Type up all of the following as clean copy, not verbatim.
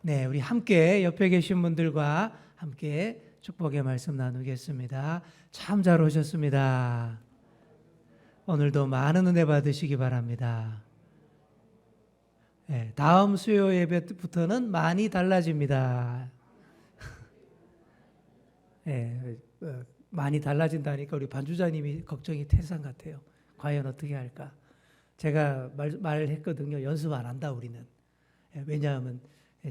네, 우리 함께 옆에 계신 분들과 함께 축복의 말씀 나누겠습니다. 참 잘 오셨습니다. 오늘도 많은 은혜 받으시기 바랍니다. 네, 다음 수요 예배부터는 많이 달라집니다. 네, 많이 달라진다니까 우리 반주자님이 걱정이 태산 같아요. 과연 어떻게 할까? 제가 말했거든요. 연습 안 한다 우리는. 왜냐하면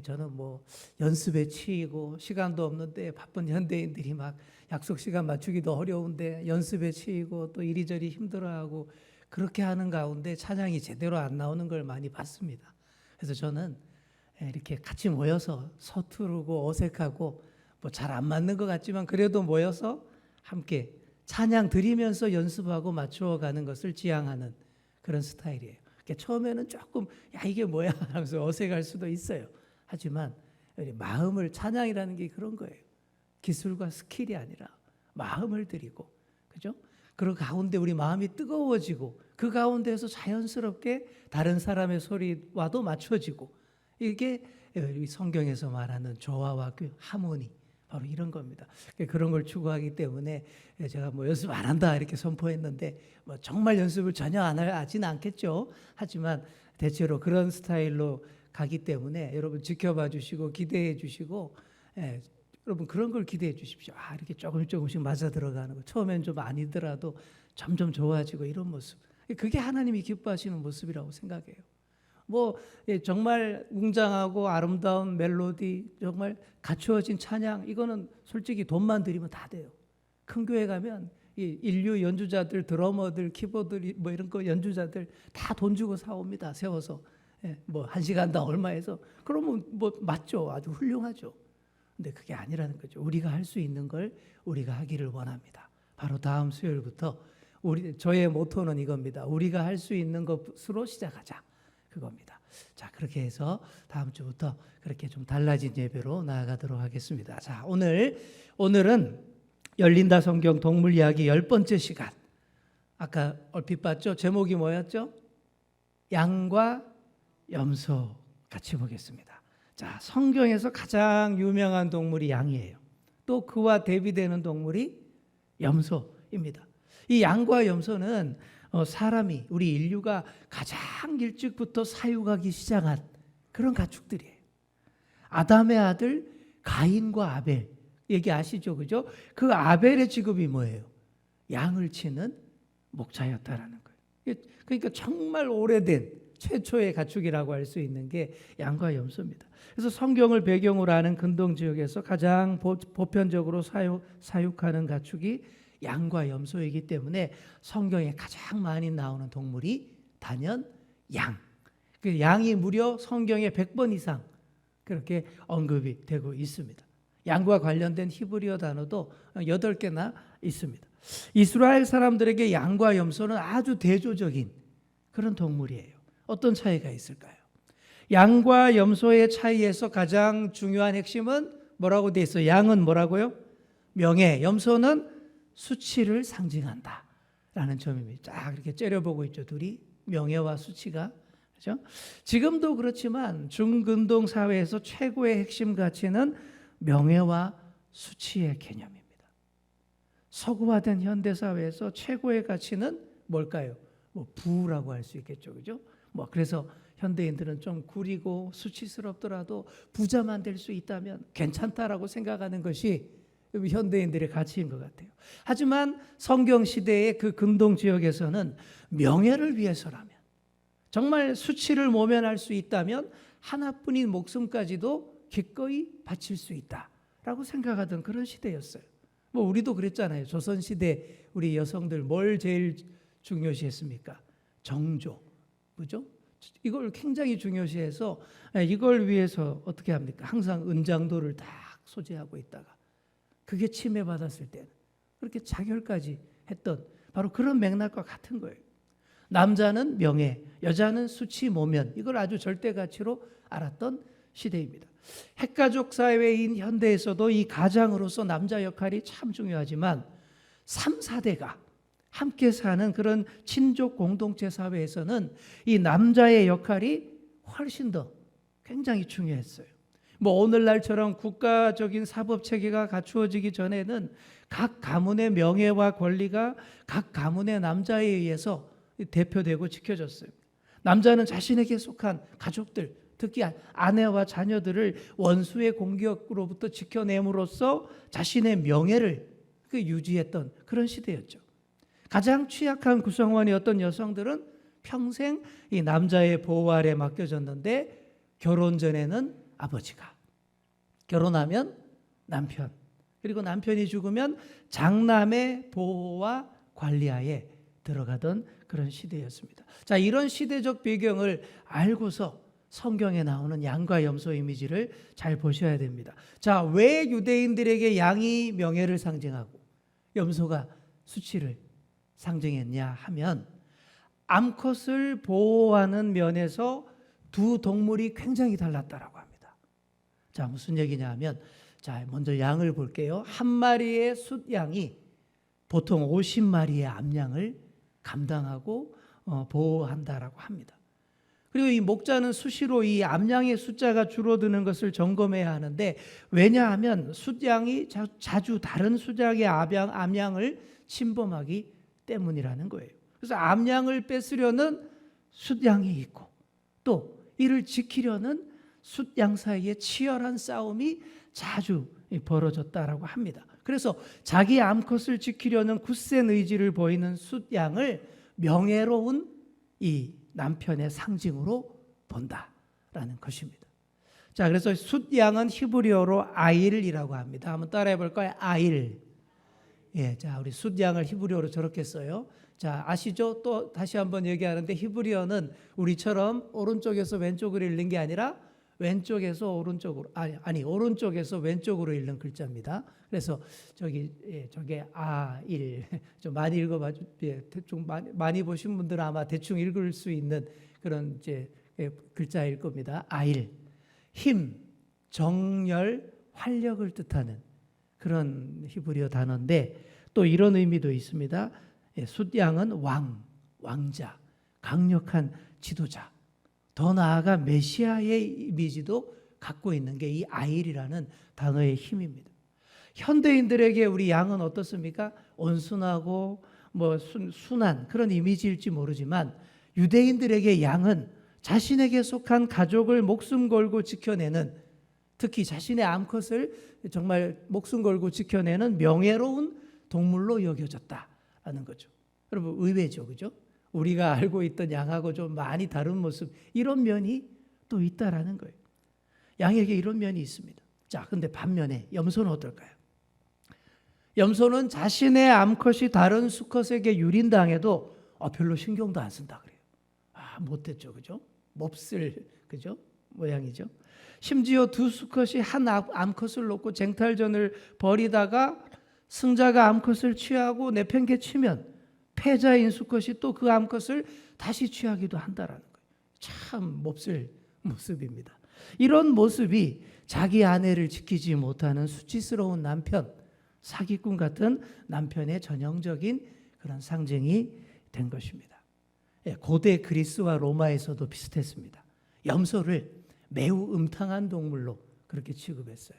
저는 뭐 연습에 치이고 시간도 없는데 바쁜 현대인들이 막 약속 시간 맞추기도 어려운데 연습에 치이고 또 이리저리 힘들어하고 그렇게 하는 가운데 찬양이 제대로 안 나오는 걸 많이 봤습니다. 그래서 저는 이렇게 같이 모여서 서투르고 어색하고 뭐 잘 안 맞는 것 같지만 그래도 모여서 함께 찬양 드리면서 연습하고 맞추어가는 것을 지향하는 그런 스타일이에요. 처음에는 조금 야 이게 뭐야 하면서 어색할 수도 있어요. 하지만 마음을 찬양이라는 게 그런 거예요. 기술과 스킬이 아니라 마음을 드리고 그죠? 그런 가운데 우리 마음이 뜨거워지고 그 가운데에서 자연스럽게 다른 사람의 소리와도 맞춰지고 이게 성경에서 말하는 조화와 하모니 바로 이런 겁니다. 그런 걸 추구하기 때문에 제가 뭐 연습 안 한다 이렇게 선포했는데 뭐 정말 연습을 전혀 안 하지는 않겠죠. 하지만 대체로 그런 스타일로 가기 때문에 여러분 지켜봐 주시고 기대해 주시고 여러분 그런 걸 기대해 주십시오. 이렇게 조금씩 맞아 들어가는 거. 처음엔 좀 아니더라도 점점 좋아지고 이런 모습. 그게 하나님이 기뻐하시는 모습이라고 생각해요. 정말 웅장하고 아름다운 멜로디, 정말 갖추어진 찬양, 이거는 솔직히 돈만 들이면 다 돼요. 큰 교회 가면 인류 연주자들, 드러머들, 키보드 뭐 이런 거 연주자들 다 돈 주고 사옵니다. 세워서. 한 시간당 얼마 해서. 그러면 맞죠. 아주 훌륭하죠. 근데 그게 아니라는 거죠. 우리가 할 수 있는 걸 우리가 하기를 원합니다. 바로 다음 수요일부터 저의 모토는 이겁니다. 우리가 할 수 있는 것으로 시작하자. 그겁니다. 자, 그렇게 해서 다음 주부터 그렇게 좀 달라진 예배로 나아가도록 하겠습니다. 자, 오늘은 열린다 성경 동물 이야기 10번째 시간. 아까 얼핏 봤죠? 제목이 뭐였죠? 양과 염소 같이 보겠습니다. 자, 성경에서 가장 유명한 동물이 양이에요. 또 그와 대비되는 동물이 염소입니다. 이 양과 염소는 사람이 우리 인류가 가장 일찍부터 사육하기 시작한 그런 가축들이에요. 아담의 아들 가인과 아벨 얘기 아시죠? 그죠? 그 아벨의 직업이 뭐예요? 양을 치는 목자였다라는 거예요. 그러니까 정말 오래된 최초의 가축이라고 할 수 있는 게 양과 염소입니다. 그래서 성경을 배경으로 하는 근동 지역에서 가장 보편적으로 사육하는 가축이 양과 염소이기 때문에 성경에 가장 많이 나오는 동물이 단연 양. 그 양이 무려 성경에 100번 이상 그렇게 언급이 되고 있습니다. 양과 관련된 히브리어 단어도 8개나 있습니다. 이스라엘 사람들에게 양과 염소는 아주 대조적인 그런 동물이에요. 어떤 차이가 있을까요? 양과 염소의 차이에서 가장 중요한 핵심은 뭐라고 돼 있어요? 양은 뭐라고요? 명예, 염소는 수치를 상징한다 라는 점입니다. 쫙 이렇게 째려보고 있죠. 둘이 명예와 수치가. 그렇죠? 지금도 그렇지만 중근동 사회에서 최고의 핵심 가치는 명예와 수치의 개념입니다. 서구화된 현대 사회에서 최고의 가치는 뭘까요? 부라고 할 수 있겠죠. 그죠? 그래서 현대인들은 좀 구리고 수치스럽더라도 부자만 될 수 있다면 괜찮다라고 생각하는 것이 현대인들의 가치인 것 같아요. 하지만 성경 시대의 그 근동 지역에서는 명예를 위해서라면, 정말 수치를 모면할 수 있다면 하나뿐인 목숨까지도 기꺼이 바칠 수 있다라고 생각하던 그런 시대였어요. 우리도 그랬잖아요. 조선시대 우리 여성들 뭘 제일 중요시했습니까? 정조, 그죠? 이걸 굉장히 중요시해서 이걸 위해서 어떻게 합니까? 항상 은장도를 딱 소지하고 있다가 그게 침해받았을 때는 그렇게 자결까지 했던 바로 그런 맥락과 같은 거예요. 남자는 명예, 여자는 수치 모면, 이걸 아주 절대 가치로 알았던 시대입니다. 핵가족 사회인 현대에서도 이 가장으로서 남자 역할이 참 중요하지만 3, 4대가 함께 사는 그런 친족 공동체 사회에서는 이 남자의 역할이 훨씬 더 굉장히 중요했어요. 뭐 오늘날처럼 국가적인 사법 체계가 갖추어지기 전에는 각 가문의 명예와 권리가 각 가문의 남자에 의해서 대표되고 지켜졌어요. 남자는 자신에게 속한 가족들, 특히 아내와 자녀들을 원수의 공격으로부터 지켜냄으로써 자신의 명예를 유지했던 그런 시대였죠. 가장 취약한 구성원이었던 여성들은 평생 이 남자의 보호 아래 맡겨졌는데, 결혼 전에는 아버지가, 결혼하면 남편, 그리고 남편이 죽으면 장남의 보호와 관리하에 들어가던 그런 시대였습니다. 자, 이런 시대적 배경을 알고서 성경에 나오는 양과 염소 이미지를 잘 보셔야 됩니다. 자, 왜 유대인들에게 양이 명예를 상징하고 염소가 수치를 상징했냐 하면, 암컷을 보호하는 면에서 두 동물이 굉장히 달랐다라고 합니다. 자, 무슨 얘기냐 하면, 자, 먼저 양을 볼게요. 한 마리의 숫양이 보통 50마리의 암양을 감당하고 보호한다라고 합니다. 그리고 이 목자는 수시로 이 암양의 숫자가 줄어드는 것을 점검해야 하는데, 왜냐하면 숫양이 자주 다른 숫양의 암양을 침범하기 때문이라는 거예요. 그래서 암양을 뺏으려는 숫양이 있고, 또 이를 지키려는 숫양 사이에 치열한 싸움이 자주 벌어졌다라고 합니다. 그래서 자기 암컷을 지키려는 굳센 의지를 보이는 숫양을 명예로운 이 남편의 상징으로 본다라는 것입니다. 자, 그래서 숫양은 히브리어로 아일이라고 합니다. 한번 따라해 볼까요? 아일. 예, 자, 우리 숫양을 히브리어로 저렇게 써요. 자, 아시죠? 또 다시 한번 얘기하는데, 히브리어는 우리처럼 오른쪽에서 왼쪽으로 읽는 게 아니라 왼쪽에서 오른쪽으로, 오른쪽에서 왼쪽으로 읽는 글자입니다. 그래서 저게 아일, 좀 많이 읽어봐, 대충 많이 보신 분들은 아마 대충 읽을 수 있는 그런 글자일 겁니다. 아일, 힘, 정열, 활력을 뜻하는 그런 히브리어 단어인데, 또 이런 의미도 있습니다. 숫양은 왕자, 강력한 지도자, 더 나아가 메시아의 이미지도 갖고 있는 게 이 아일이라는 단어의 힘입니다. 현대인들에게 우리 양은 어떻습니까? 온순하고 순한 그런 이미지일지 모르지만, 유대인들에게 양은 자신에게 속한 가족을 목숨 걸고 지켜내는, 특히 자신의 암컷을 정말 목숨 걸고 지켜내는 명예로운 동물로 여겨졌다라는 거죠. 여러분, 의외죠, 그죠? 우리가 알고 있던 양하고 좀 많이 다른 모습, 이런 면이 또 있다라는 거예요. 양에게 이런 면이 있습니다. 자, 근데 반면에 염소는 어떨까요? 염소는 자신의 암컷이 다른 수컷에게 유린당해도 별로 신경도 안 쓴다 그래요. 못됐죠, 그죠? 몹쓸, 그죠? 모양이죠. 심지어 두 수컷이 한 암컷을 놓고 쟁탈전을 벌이다가 승자가 암컷을 취하고 내팽개치면 패자인 수컷이 또 그 암컷을 다시 취하기도 한다라는 거예요. 참 몹쓸 모습입니다. 이런 모습이 자기 아내를 지키지 못하는 수치스러운 남편, 사기꾼 같은 남편의 전형적인 그런 상징이 된 것입니다. 고대 그리스와 로마에서도 비슷했습니다. 염소를 매우 음탕한 동물로 그렇게 취급했어요.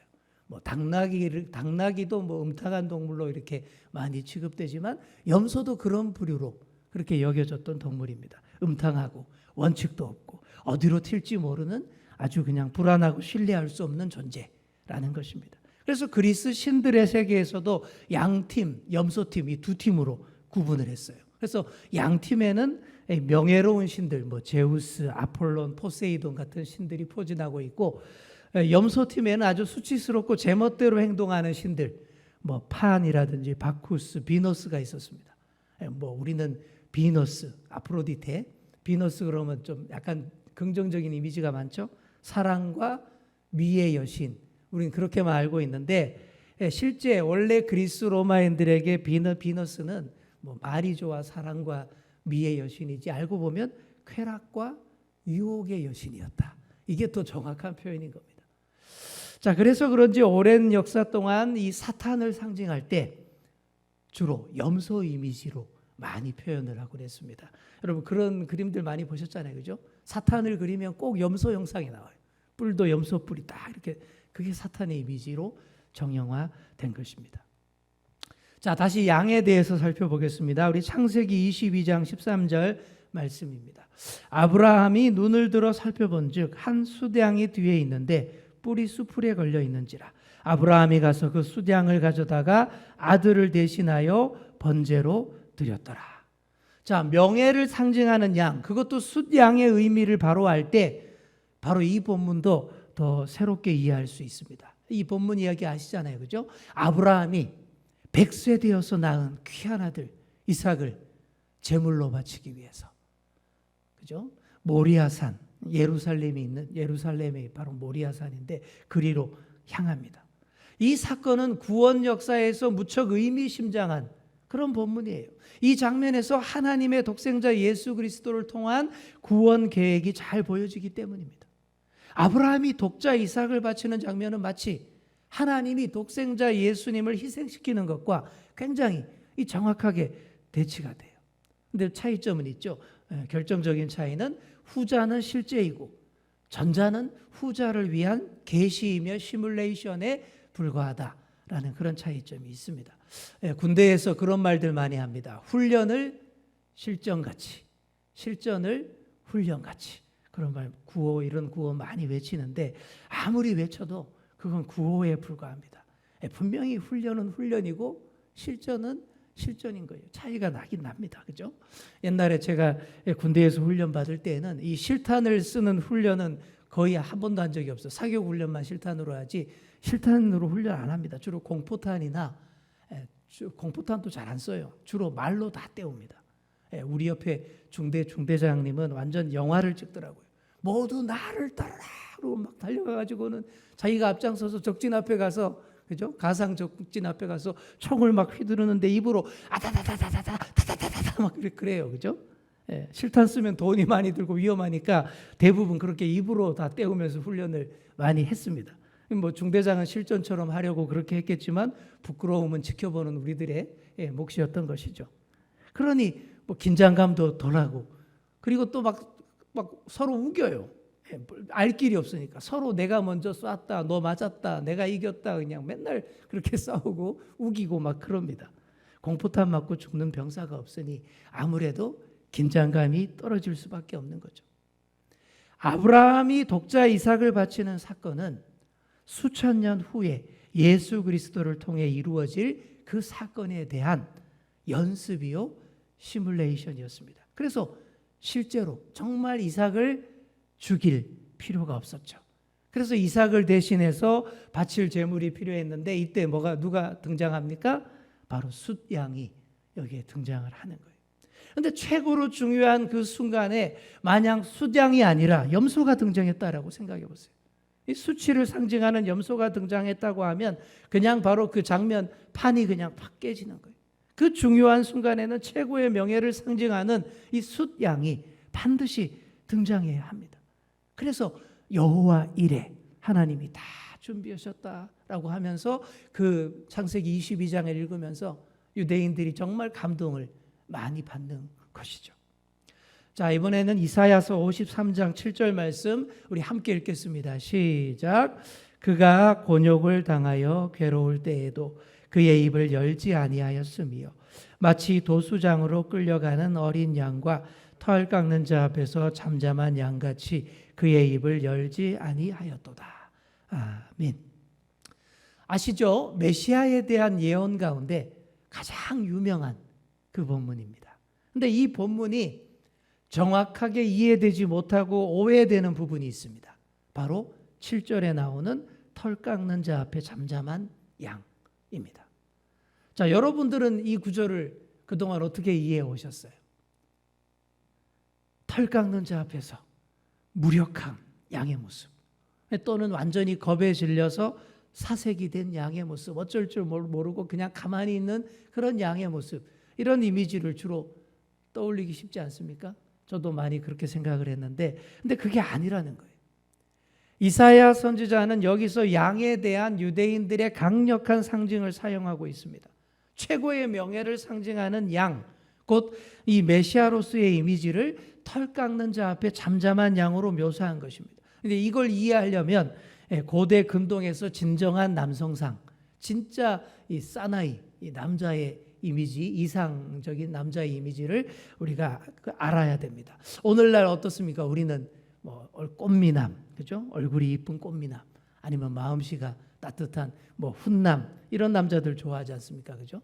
당나귀도 음탕한 동물로 이렇게 많이 취급되지만, 염소도 그런 부류로 그렇게 여겨졌던 동물입니다. 음탕하고 원칙도 없고 어디로 튈지 모르는 아주 그냥 불안하고 신뢰할 수 없는 존재라는 것입니다. 그래서 그리스 신들의 세계에서도 양팀, 염소팀, 이 두 팀으로 구분을 했어요. 그래서 양팀에는 명예로운 신들, 제우스, 아폴론, 포세이돈 같은 신들이 포진하고 있고, 염소팀에는 아주 수치스럽고 제멋대로 행동하는 신들, 판이라든지 바쿠스, 비너스가 있었습니다. 우리는 비너스, 아프로디테, 비너스 그러면 좀 약간 긍정적인 이미지가 많죠. 사랑과 미의 여신, 우리는 그렇게만 알고 있는데, 실제 원래 그리스 로마인들에게 비너스는 말이 좋아 사랑과 미의 여신이지, 알고 보면 쾌락과 유혹의 여신이었다. 이게 더 정확한 표현인 겁니다. 자, 그래서 그런지 오랜 역사 동안 이 사탄을 상징할 때 주로 염소 이미지로 많이 표현을 하고 그랬습니다. 여러분, 그런 그림들 많이 보셨잖아요, 그죠? 사탄을 그리면 꼭 염소 형상이 나와요. 뿔도 염소 뿔이다. 이렇게 그게 사탄의 이미지로 정형화된 것입니다. 자, 다시 양에 대해서 살펴보겠습니다. 우리 창세기 22장 13절 말씀입니다. 아브라함이 눈을 들어 살펴본즉 한 수양이 뒤에 있는데 뿔이 수풀에 걸려 있는지라. 아브라함이 가서 그 수양을 가져다가 아들을 대신하여 번제로 드렸더라. 자, 명예를 상징하는 양, 그것도 숫양의 의미를 바로 알 때 바로 이 본문도 더 새롭게 이해할 수 있습니다. 이 본문 이야기 아시잖아요, 그죠? 아브라함이 100세 되어서 낳은 귀한 아들 이삭을 제물로 바치기 위해서, 그죠? 모리아산, 예루살렘이 바로 모리아산인데 그리로 향합니다. 이 사건은 구원 역사에서 무척 의미심장한 그런 본문이에요. 이 장면에서 하나님의 독생자 예수 그리스도를 통한 구원 계획이 잘 보여지기 때문입니다. 아브라함이 독자 이삭을 바치는 장면은 마치 하나님이 독생자 예수님을 희생시키는 것과 굉장히 정확하게 대치가 돼요. 근데 차이점은 있죠. 결정적인 차이는 후자는 실제이고 전자는 후자를 위한 계시이며 시뮬레이션에 불과하다라는 그런 차이점이 있습니다. 군대에서 그런 말들 많이 합니다. 훈련을 실전같이, 실전을 훈련같이. 그런 말, 구호, 이런 구호 많이 외치는데 아무리 외쳐도 그건 구호에 불과합니다. 분명히 훈련은 훈련이고 실전은 실전인 거예요. 차이가 나긴 납니다. 그죠? 옛날에 제가 군대에서 훈련 받을 때는 이 실탄을 쓰는 훈련은 거의 한 번도 한 적이 없어요. 사격 훈련만 실탄으로 하지 실탄으로 훈련 안 합니다. 주로 공포탄이나 공포탄도 잘 안 써요. 주로 말로 다 때웁니다. 우리 옆에 중대장님은 완전 영화를 찍더라고요. 모두 나를 따르라 그러고 막 달려가가지고는 자기가 앞장서서 적진 앞에 가서, 그죠? 가상 적진 앞에 가서 총을 막 휘두르는데 입으로 아다다다다다다다다다 막 그래요, 그죠? 실탄 쓰면 돈이 많이 들고 위험하니까 대부분 그렇게 입으로 다 때우면서 훈련을 많이 했습니다. 뭐 중대장은 실전처럼 하려고 그렇게 했겠지만 부끄러움은 지켜보는 우리들의 몫이었던 것이죠. 그러니 뭐 긴장감도 덜하고, 그리고 또 막 서로 우겨요. 알 길이 없으니까 서로 내가 먼저 쐈다, 너 맞았다, 내가 이겼다, 그냥 맨날 그렇게 싸우고 우기고 막 그럽니다. 공포탄 맞고 죽는 병사가 없으니 아무래도 긴장감이 떨어질 수밖에 없는 거죠. 아브라함이 독자 이삭을 바치는 사건은 수천 년 후에 예수 그리스도를 통해 이루어질 그 사건에 대한 연습이요, 시뮬레이션이었습니다. 그래서 실제로 정말 이삭을 죽일 필요가 없었죠. 그래서 이삭을 대신해서 바칠 제물이 필요했는데 이때 누가 등장합니까? 바로 숫양이 여기에 등장을 하는 거예요. 그런데 최고로 중요한 그 순간에 마냥 숫양이 아니라 염소가 등장했다라고 생각해 보세요. 이 수치를 상징하는 염소가 등장했다고 하면 그냥 바로 그 장면 판이 그냥 팍 깨지는 거예요. 그 중요한 순간에는 최고의 명예를 상징하는 이 숫양이 반드시 등장해야 합니다. 그래서 여호와 이레, 하나님이 다 준비하셨다라고 하면서 그 창세기 22장을 읽으면서 유대인들이 정말 감동을 많이 받는 것이죠. 자, 이번에는 이사야서 53장 7절 말씀 우리 함께 읽겠습니다. 시작. 그가 곤욕을 당하여 괴로울 때에도 그의 입을 열지 아니하였으며 마치 도수장으로 끌려가는 어린 양과 털 깎는 자 앞에서 잠잠한 양같이 그의 입을 열지 아니하였도다. 아멘. 아시죠? 메시아에 대한 예언 가운데 가장 유명한 그 본문입니다. 그런데 이 본문이 정확하게 이해되지 못하고 오해되는 부분이 있습니다. 바로 7절에 나오는 털 깎는 자 앞에 잠잠한 양입니다. 자, 여러분들은 이 구절을 그동안 어떻게 이해해 오셨어요? 털 깎는 자 앞에서 무력한 양의 모습, 또는 완전히 겁에 질려서 사색이 된 양의 모습, 어쩔 줄 모르고 그냥 가만히 있는 그런 양의 모습, 이런 이미지를 주로 떠올리기 쉽지 않습니까? 저도 많이 그렇게 생각을 했는데, 근데 그게 아니라는 거예요. 이사야 선지자는 여기서 양에 대한 유대인들의 강력한 상징을 사용하고 있습니다. 최고의 명예를 상징하는 양, 곧 이 메시아로서의 이미지를 털 깎는 자 앞에 잠잠한 양으로 묘사한 것입니다. 근데 이걸 이해하려면 고대 근동에서 진정한 남성상, 진짜 이 사나이, 이 남자의 이미지, 이상적인 남자의 이미지를 우리가 알아야 됩니다. 오늘날 어떻습니까? 우리는 뭐 꽃미남, 그죠? 얼굴이 이쁜 꽃미남, 아니면 마음씨가 따뜻한 뭐 훈남, 이런 남자들 좋아하지 않습니까? 그죠?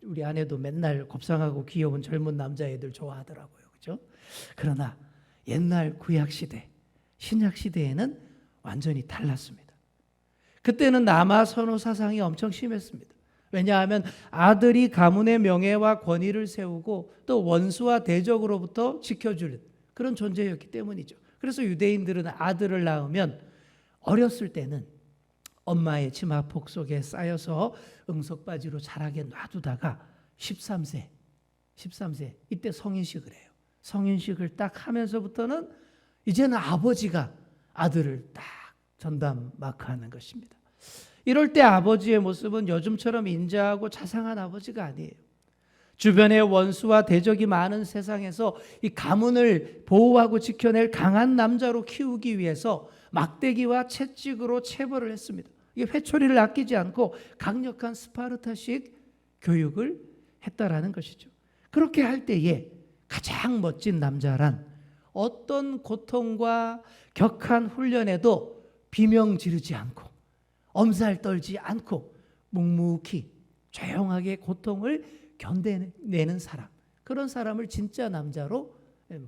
우리 아내도 맨날 곱상하고 귀여운 젊은 남자애들 좋아하더라고요. 그죠? 그러나 옛날 구약 시대, 신약 시대에는 완전히 달랐습니다. 그때는 남아 선호 사상이 엄청 심했습니다. 왜냐하면 아들이 가문의 명예와 권위를 세우고 또 원수와 대적으로부터 지켜줄 그런 존재였기 때문이죠. 그래서 유대인들은 아들을 낳으면 어렸을 때는 엄마의 치마폭 속에 쌓여서 응석바지로 자라게 놔두다가 13세 이때 성인식을 해요. 성인식을 딱 하면서부터는 이제는 아버지가 아들을 딱 전담 마크하는 것입니다. 이럴 때 아버지의 모습은 요즘처럼 인자하고 자상한 아버지가 아니에요. 주변에 원수와 대적이 많은 세상에서 이 가문을 보호하고 지켜낼 강한 남자로 키우기 위해서 막대기와 채찍으로 체벌을 했습니다. 이게 회초리를 아끼지 않고 강력한 스파르타식 교육을 했다라는 것이죠. 그렇게 할 때에 가장 멋진 남자란 어떤 고통과 격한 훈련에도 비명 지르지 않고 엄살 떨지 않고 묵묵히 조용하게 고통을 견뎌내는 사람, 그런 사람을 진짜 남자로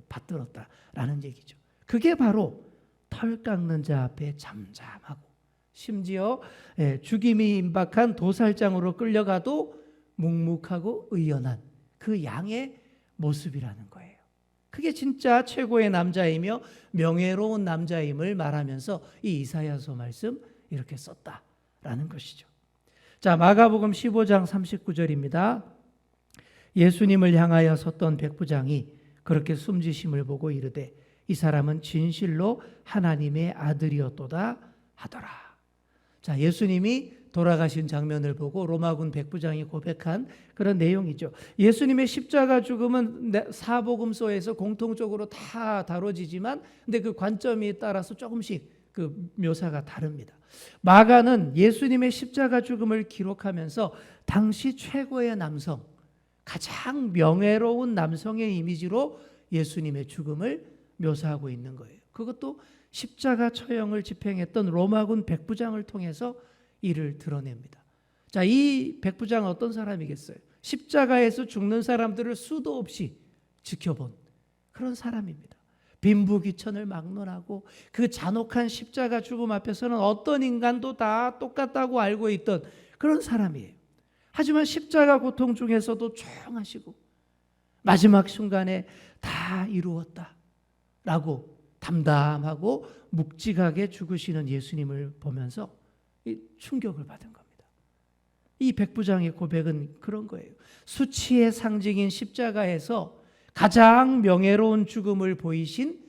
받들었다라는 얘기죠. 그게 바로 털 깎는 자 앞에 잠잠하고 심지어 죽임이 임박한 도살장으로 끌려가도 묵묵하고 의연한 그 양의 모습이라는 거예요. 그게 진짜 최고의 남자이며 명예로운 남자임을 말하면서 이 이사야서 말씀 이렇게 썼다라는 것이죠. 자, 마가복음 15장 39절입니다. 예수님을 향하여 섰던 백부장이 그렇게 숨지심을 보고 이르되 이 사람은 진실로 하나님의 아들이었도다 하더라. 자, 예수님이 돌아가신 장면을 보고 로마군 백부장이 고백한 그런 내용이죠. 예수님의 십자가 죽음은 사복음서에서 공통적으로 다 다뤄지지만 근데 그 관점에 따라서 조금씩 그 묘사가 다릅니다. 마가는 예수님의 십자가 죽음을 기록하면서 당시 최고의 남성, 가장 명예로운 남성의 이미지로 예수님의 죽음을 묘사하고 있는 거예요. 그것도 십자가 처형을 집행했던 로마군 백부장을 통해서 이를 드러냅니다. 자, 이 백부장은 어떤 사람이겠어요? 십자가에서 죽는 사람들을 수도 없이 지켜본 그런 사람입니다. 빈부귀천을 막론하고 그 잔혹한 십자가 죽음 앞에서는 어떤 인간도 다 똑같다고 알고 있던 그런 사람이에요. 하지만 십자가 고통 중에서도 조용하시고 마지막 순간에 다 이루었다라고 담담하고 묵직하게 죽으시는 예수님을 보면서 충격을 받은 겁니다. 이 백부장의 고백은 그런 거예요. 수치의 상징인 십자가에서 가장 명예로운 죽음을 보이신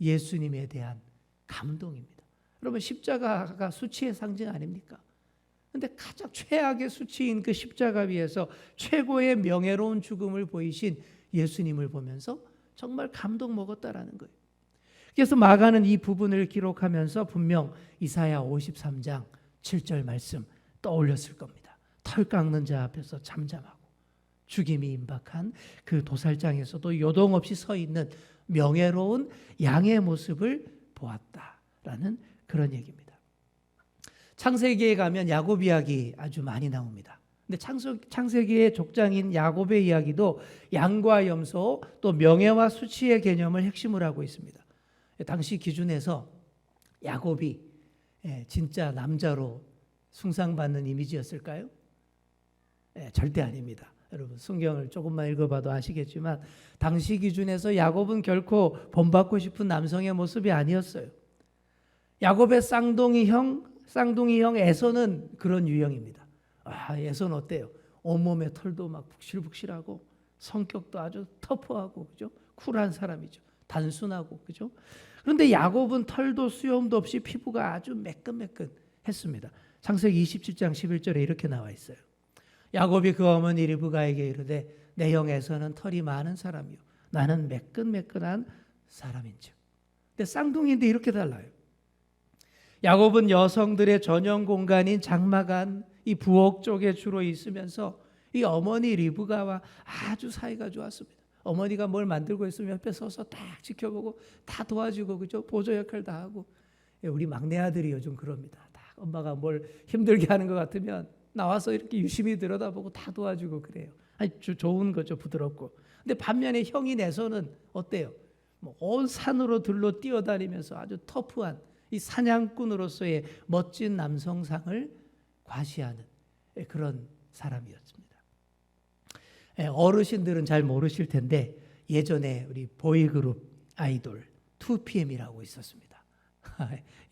예수님에 대한 감동입니다. 여러분, 십자가가 수치의 상징 아닙니까? 그런데 가장 최악의 수치인 그 십자가 위에서 최고의 명예로운 죽음을 보이신 예수님을 보면서 정말 감동 먹었다라는 거예요. 그래서 마가는 이 부분을 기록하면서 분명 이사야 53장 7절 말씀 떠올렸을 겁니다. 털 깎는 자 앞에서 잠잠하고 죽임이 임박한 그 도살장에서도 요동없이 서 있는 명예로운 양의 모습을 보았다라는 그런 얘기입니다. 창세기에 가면 야곱 이야기 아주 많이 나옵니다. 근데 창세기의 족장인 야곱의 이야기도 양과 염소 또 명예와 수치의 개념을 핵심으로 하고 있습니다. 당시 기준에서 야곱이 진짜 남자로 숭상받는 이미지였을까요? 절대 아닙니다. 여러분, 성경을 조금만 읽어봐도 아시겠지만 당시 기준에서 야곱은 결코 본받고 싶은 남성의 모습이 아니었어요. 야곱의 쌍둥이 형 에서는 그런 유형입니다. 에서는 어때요? 온몸에 털도 막 북실북실하고 성격도 아주 터프하고, 그죠? 쿨한 사람이죠. 단순하고, 그죠? 그런데 야곱은 털도 수염도 없이 피부가 아주 매끈매끈했습니다. 창세기 27장 11절에 이렇게 나와 있어요. 야곱이 그 어머니 리브가에게 이르되 내 형 에서는 털이 많은 사람이요 나는 매끈매끈한 사람인즉. 근데 쌍둥이인데 이렇게 달라요. 야곱은 여성들의 전용 공간인 장막안 이 부엌 쪽에 주로 있으면서 이 어머니 리브가와 아주 사이가 좋았습니다. 어머니가 뭘 만들고 있으면 옆에 서서 딱 지켜보고 다 도와주고, 그죠? 보조 역할 다 하고. 우리 막내 아들이 요즘 그럽니다. 딱 엄마가 뭘 힘들게 하는 것 같으면 나와서 이렇게 유심히 들여다보고 다 도와주고 그래요. 아니, 좋은 거죠, 부드럽고. 근데 반면에 형이 내서는 어때요? 온 산으로 들로 뛰어다니면서 아주 터프한 이 사냥꾼으로서의 멋진 남성상을 과시하는 그런 사람이었습니다. 어르신들은 잘 모르실 텐데 예전에 우리 보이그룹 아이돌 2PM이라고 있었습니다.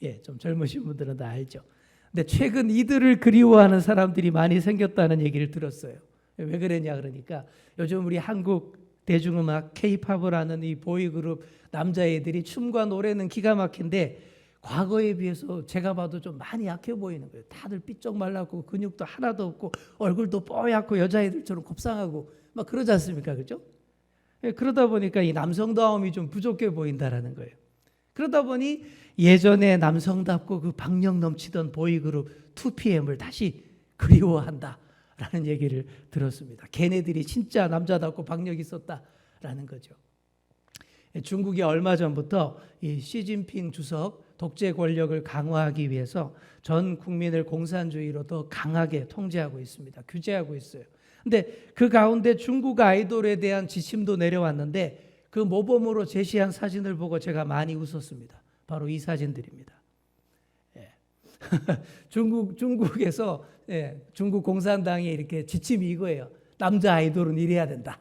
예, 좀 젊으신 분들은 다 알죠. 근데 최근 이들을 그리워하는 사람들이 많이 생겼다는 얘기를 들었어요. 왜 그랬냐 그러니까 요즘 우리 한국 대중음악 K-팝을 하는 이 보이그룹 남자애들이 춤과 노래는 기가 막힌데 과거에 비해서 제가 봐도 좀 많이 약해 보이는 거예요. 다들 삐쩍 말랐고 근육도 하나도 없고 얼굴도 뽀얗고 여자애들처럼 곱상하고 막 그러지 않습니까? 그죠? 그러다 보니까 이 남성다움이 좀 부족해 보인다라는 거예요. 그러다 보니 예전에 남성답고 그 박력 넘치던 보이그룹 2PM을 다시 그리워한다라는 얘기를 들었습니다. 걔네들이 진짜 남자답고 박력 있었다라는 거죠. 중국이 얼마 전부터 이 시진핑 주석 독재 권력을 강화하기 위해서 전 국민을 공산주의로 더 강하게 통제하고 있습니다. 규제하고 있어요. 근데 그 가운데 중국 아이돌에 대한 지침도 내려왔는데 그 모범으로 제시한 사진을 보고 제가 많이 웃었습니다. 바로 이 사진들입니다. 예. 중국에서 중국 공산당이 이렇게 지침이 이거예요. 남자 아이돌은 이래야 된다.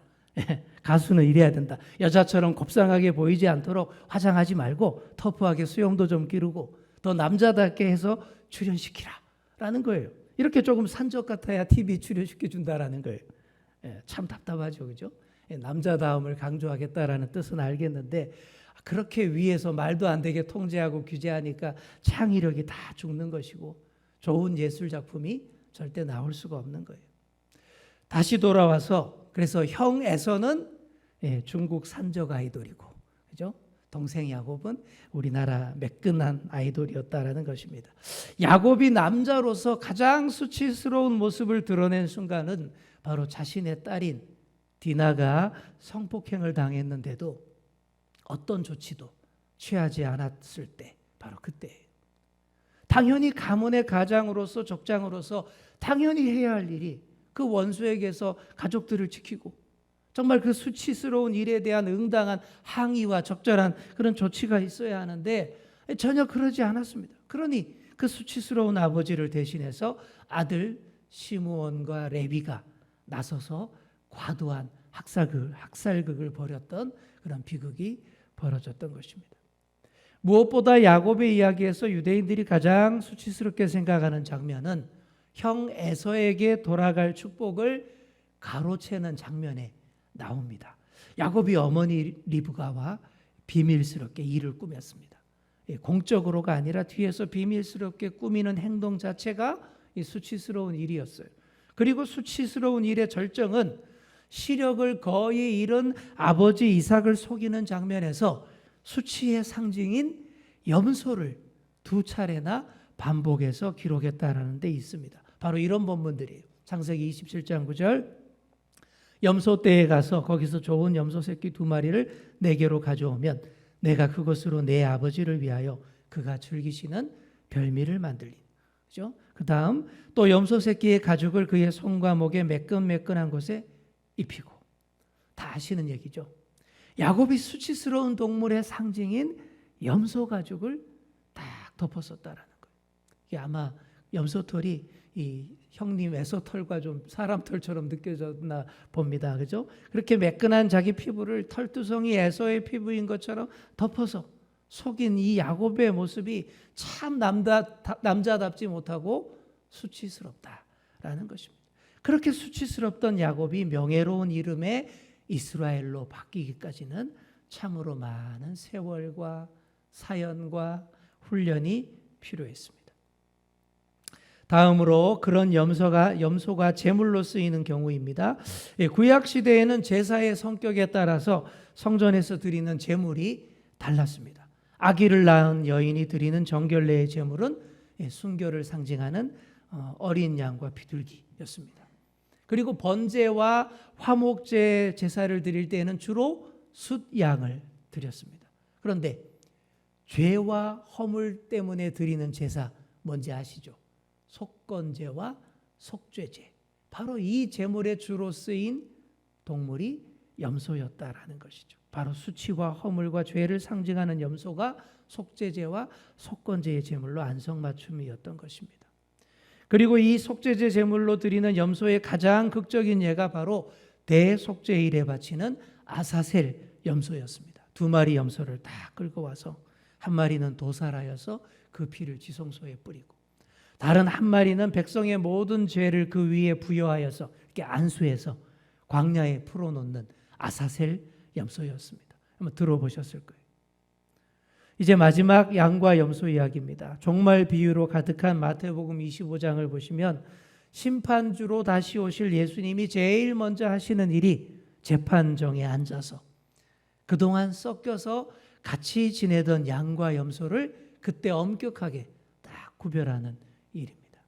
가수는 이래야 된다. 여자처럼 곱상하게 보이지 않도록 화장하지 말고 터프하게 수염도 좀 기르고 더 남자답게 해서 출연시키라라는 거예요. 이렇게 조금 산적 같아야 TV 출연시켜준다라는 거예요. 참 답답하죠, 그죠? 남자다움을 강조하겠다라는 뜻은 알겠는데 그렇게 위에서 말도 안 되게 통제하고 규제하니까 창의력이 다 죽는 것이고 좋은 예술 작품이 절대 나올 수가 없는 거예요. 다시 돌아와서 그래서 형 에서는 중국 산적 아이돌이고, 그죠? 동생 야곱은 우리나라 매끈한 아이돌이었다라는 것입니다. 야곱이 남자로서 가장 수치스러운 모습을 드러낸 순간은 바로 자신의 딸인 디나가 성폭행을 당했는데도 어떤 조치도 취하지 않았을 때, 바로 그때예요. 당연히 가문의 가장으로서 족장으로서 당연히 해야 할 일이 그 원수에게서 가족들을 지키고 정말 그 수치스러운 일에 대한 응당한 항의와 적절한 그런 조치가 있어야 하는데 전혀 그러지 않았습니다. 그러니 그 수치스러운 아버지를 대신해서 아들 시므온과 레위가 나서서 과도한 학살극을 벌였던 그런 비극이 벌어졌던 것입니다. 무엇보다 야곱의 이야기에서 유대인들이 가장 수치스럽게 생각하는 장면은 형 에서에게 돌아갈 축복을 가로채는 장면에 나옵니다. 야곱이 어머니 리브가와 비밀스럽게 일을 꾸몄습니다. 공적으로가 아니라 뒤에서 비밀스럽게 꾸미는 행동 자체가 수치스러운 일이었어요. 그리고 수치스러운 일의 절정은 시력을 거의 잃은 아버지 이삭을 속이는 장면에서 수치의 상징인 염소를 2차례나 반복해서 기록했다라는 데 있습니다. 바로 이런 본문들이에요. 창세기 27장 9절 염소떼에 가서 거기서 좋은 염소 새끼 2마리를 내게로 가져오면 내가 그것으로 내 아버지를 위하여 그가 즐기시는 별미를 만들리니. 그죠? 그 다음 또 염소 새끼의 가죽을 그의 손과 목에 매끈매끈한 곳에 입히고. 다 아시는 얘기죠. 야곱이 수치스러운 동물의 상징인 염소 가죽을 딱 덮었었다라는 거예요. 이게 아마 염소털이 이 형님 에서 털과 좀 사람 털처럼 느껴졌나 봅니다. 그죠? 그렇게 매끈한 자기 피부를 털두성이 에서의 피부인 것처럼 덮어서 속인 이 야곱의 모습이 참 남자답지 못하고 수치스럽다라는 것입니다. 그렇게 수치스럽던 야곱이 명예로운 이름의 이스라엘로 바뀌기까지는 참으로 많은 세월과 사연과 훈련이 필요했습니다. 다음으로 그런 염소가 제물로 쓰이는 경우입니다. 구약 시대에는 제사의 성격에 따라서 성전에서 드리는 제물이 달랐습니다. 아기를 낳은 여인이 드리는 정결례의 제물은 순교를 상징하는 어린 양과 비둘기였습니다. 그리고 번제와 화목제 제사를 드릴 때에는 주로 숫양을 드렸습니다. 그런데 죄와 허물 때문에 드리는 제사 뭔지 아시죠? 속건제와 속죄제. 바로 이 제물에 주로 쓰인 동물이 염소였다라는 것이죠. 바로 수치와 허물과 죄를 상징하는 염소가 속죄제와 속건제의 제물로 안성맞춤이었던 것입니다. 그리고 이 속죄제 제물로 드리는 염소의 가장 극적인 예가 바로 대속죄일에 바치는 아사셀 염소였습니다. 2마리 염소를 다 끌고 와서 한 마리는 도살하여서 그 피를 지성소에 뿌리고, 다른 한 마리는 백성의 모든 죄를 그 위에 부여하여서 이렇게 안수해서 광야에 풀어놓는 아사셀 염소였습니다. 한번 들어보셨을 거예요. 이제 마지막 양과 염소 이야기입니다. 종말 비유로 가득한 마태복음 25장을 보시면 심판주로 다시 오실 예수님이 제일 먼저 하시는 일이 재판정에 앉아서 그동안 섞여서 같이 지내던 양과 염소를 그때 엄격하게 딱 구별하는 일입니다.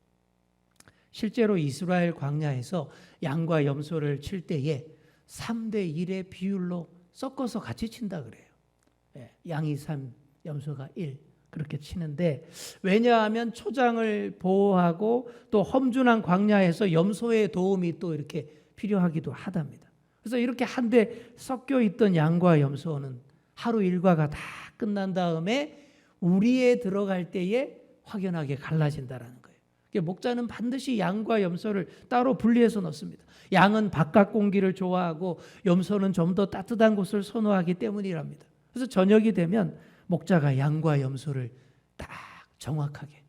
실제로 이스라엘 광야에서 양과 염소를 칠 때에 3대 1의 비율로 섞어서 같이 친다 그래요. 양이 3, 염소가 1 그렇게 치는데, 왜냐하면 초장을 보호하고 또 험준한 광야에서 염소의 도움이 또 이렇게 필요하기도 하답니다. 그래서 이렇게 한데 섞여 있던 양과 염소는 하루 일과가 다 끝난 다음에 우리에 들어갈 때에 확연하게 갈라진다라는 거예요. 목자는 반드시 양과 염소를 따로 분리해서 넣습니다. 양은 바깥 공기를 좋아하고 염소는 좀 더 따뜻한 곳을 선호하기 때문이랍니다. 그래서 저녁이 되면 목자가 양과 염소를 딱 정확하게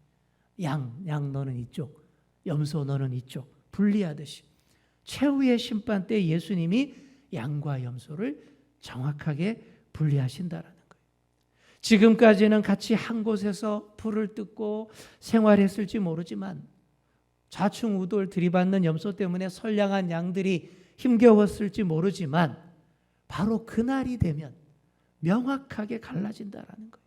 양 너는 이쪽, 염소 너는 이쪽 분리하듯이 최후의 심판 때 예수님이 양과 염소를 정확하게 분리하신다라는 거예요. 지금까지는 같이 한 곳에서 풀을 뜯고 생활했을지 모르지만 좌충우돌 들이받는 염소 때문에 선량한 양들이 힘겨웠을지 모르지만 바로 그날이 되면 명확하게 갈라진다라는 거예요.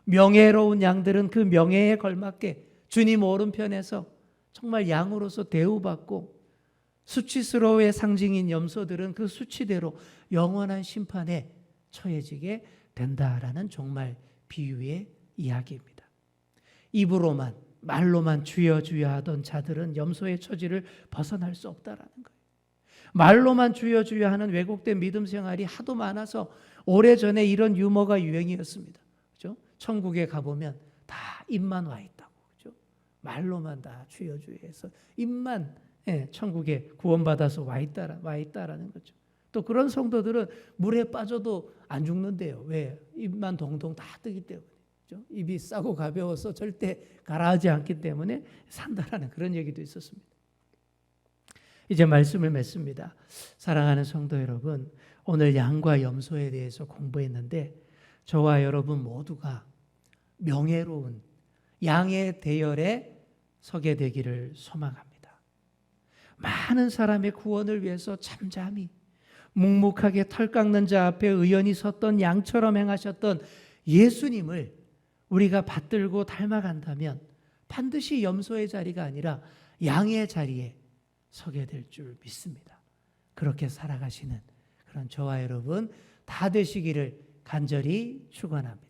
명예로운 양들은 그 명예에 걸맞게 주님 오른편에서 정말 양으로서 대우받고, 수치스러움의 상징인 염소들은 그 수치대로 영원한 심판에 처해지게 된다라는 종말 비유의 이야기입니다. 입으로만 말로만 주여 주여 하던 자들은 염소의 처지를 벗어날 수 없다라는 거예요. 말로만 주여 주여 하는 왜곡된 믿음 생활이 하도 많아서 오래전에 이런 유머가 유행이었습니다. 그렇죠? 천국에 가보면 다 입만 와 있다고. 그렇죠? 말로만 다 주여 주여 해서 입만 천국에 구원받아서 와 있다라는 거죠. 또 그런 성도들은 물에 빠져도 안 죽는데요. 왜? 입만 동동 다 뜨기 때문에. 그렇죠? 입이 싸고 가벼워서 절대 가라앉지 않기 때문에 산다라는 그런 얘기도 있었습니다. 이제 말씀을 맺습니다. 사랑하는 성도 여러분, 오늘 양과 염소에 대해서 공부했는데 저와 여러분 모두가 명예로운 양의 대열에 서게 되기를 소망합니다. 많은 사람의 구원을 위해서 잠잠히 묵묵하게 털 깎는 자 앞에 의연히 섰던 양처럼 행하셨던 예수님을 우리가 받들고 닮아간다면 반드시 염소의 자리가 아니라 양의 자리에 서게 될 줄 믿습니다. 그렇게 살아가시는 그런 저와 여러분 다 되시기를 간절히 축원합니다.